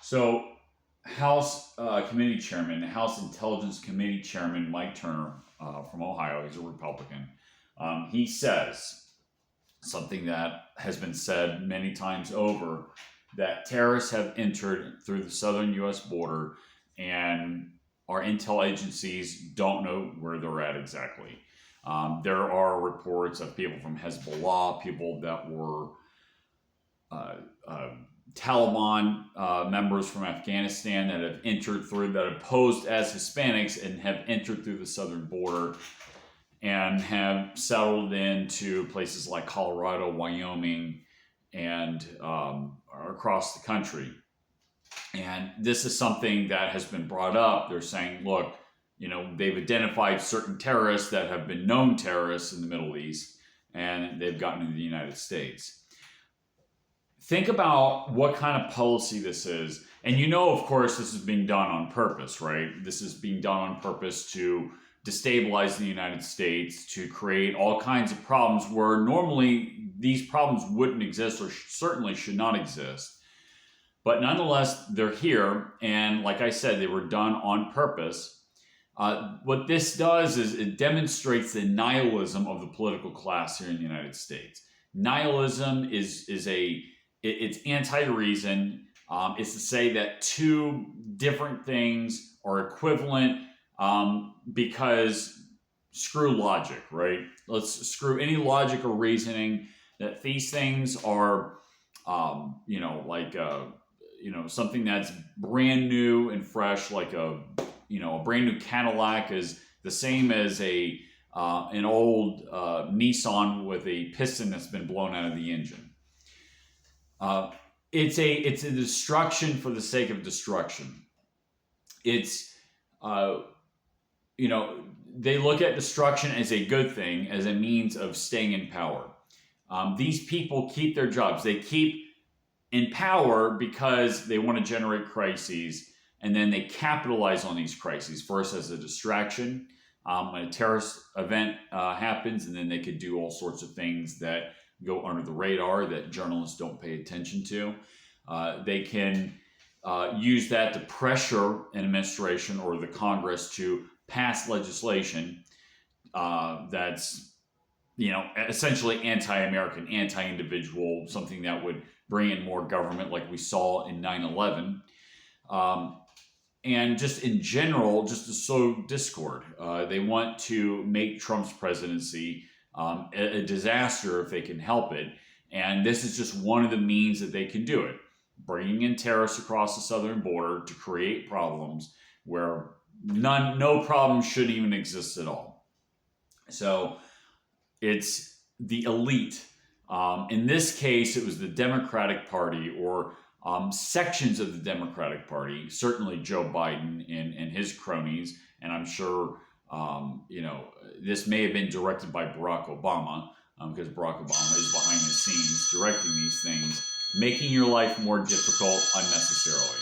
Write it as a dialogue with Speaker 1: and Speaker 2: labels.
Speaker 1: So, House Intelligence Committee Chairman Mike Turner from Ohio, he's a Republican. He says something that has been said many times over, that terrorists have entered through the southern U.S. border, and our intel agencies don't know where they're at exactly. There are reports of people from Hezbollah, people that were uh, uh, Taliban members from Afghanistan that have entered through, that have posed as Hispanics and have entered through the southern border and have settled into places like Colorado, Wyoming, and across the country. And this is something that has been brought up. They're saying, look, they've identified certain terrorists that have been known terrorists in the Middle East, and they've gotten into the United States. Think about what kind of policy this is. And of course, this is being done on purpose, right? This is being done on purpose to destabilize the United States, to create all kinds of problems where normally these problems wouldn't exist, or certainly should not exist. But nonetheless, they're here. And like I said, they were done on purpose. What this does is it demonstrates the nihilism of the political class here in the United States. Nihilism it's anti-reason. It's to say that two different things are equivalent because screw logic, right? Let's screw any logic or reasoning, that these things are, something that's brand new and fresh, like a brand new Cadillac is the same as an old Nissan with a piston that's been blown out of the engine. It's a destruction for the sake of destruction. It's they look at destruction as a good thing, as a means of staying in power. These people keep their jobs. They keep in power because they want to generate crises, and then they capitalize on these crises, first as a distraction. When a terrorist event happens, and then they could do all sorts of things that go under the radar that journalists don't pay attention to. They can use that to pressure an administration or the Congress to pass legislation that's essentially anti-American, anti-individual, something that would bring in more government, like we saw in 9/11. And just in general, just to sow discord. They want to make Trump's presidency a disaster if they can help it. And this is just one of the means that they can do it. Bringing in terrorists across the southern border to create problems where no problem should even exist at all. So it's the elite. In this case, it was the Democratic Party, or sections of the Democratic Party, certainly Joe Biden and his cronies, and I'm sure this may have been directed by Barack Obama, because Barack Obama is behind the scenes directing these things, making your life more difficult unnecessarily.